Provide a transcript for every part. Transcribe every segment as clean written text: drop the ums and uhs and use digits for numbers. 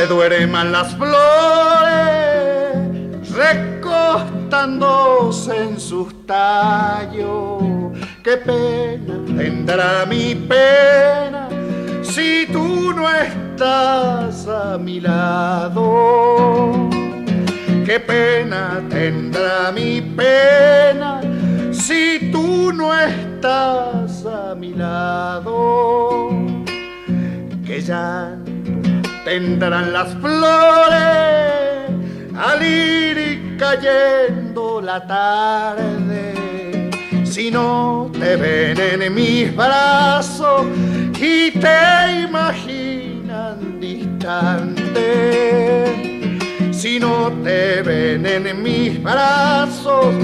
se duerman las flores recostándose en sus tallos. Qué pena tendrá mi pena si tú no estás a mi lado. Qué pena tendrá mi pena si tú no estás a mi lado. Que llanto tendrán las flores al ir y cayendo la tarde, si no te ven en mis brazos y te imaginan distante. Si no te ven en mis brazos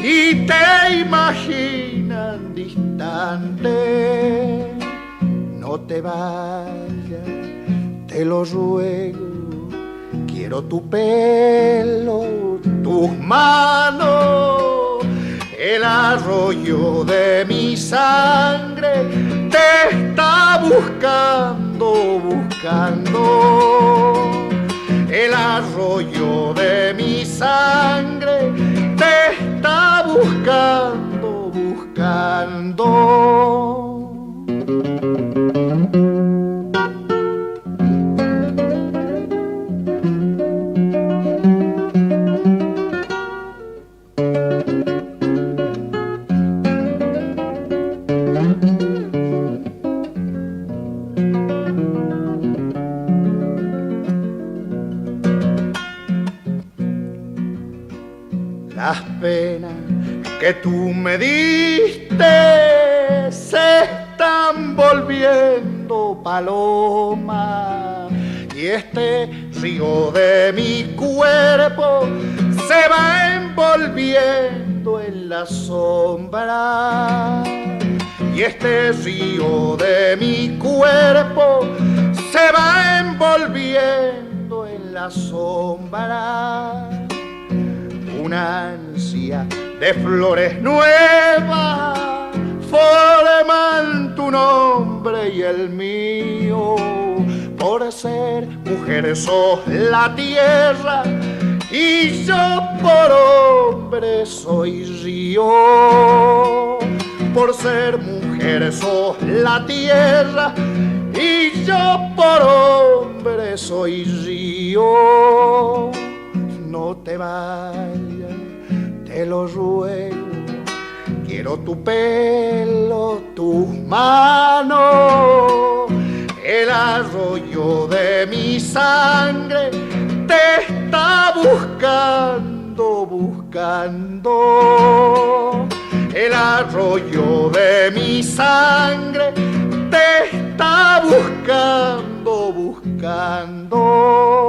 y te imaginan distante, no te vayas, te lo ruego. Quiero tu pelo, tus manos, el arroyo de mi sangre te está buscando, buscando. El arroyo de mi sangre te está buscando, buscando. Las penas que tú me diste se están volviendo paloma, y este río de mi cuerpo se va envolviendo en la sombra. Y este río de mi cuerpo se va envolviendo en la sombra. Una ansia de flores nuevas forman tu nombre y el mío. Por ser mujer sos la tierra y yo por hombre soy río. Por ser mujer sos la tierra y yo por hombre soy río. No te vayas, te lo ruego. Quiero tu pelo, tus manos, el arroyo de mi sangre te está buscando, buscando. El arroyo de mi sangre te está buscando, buscando.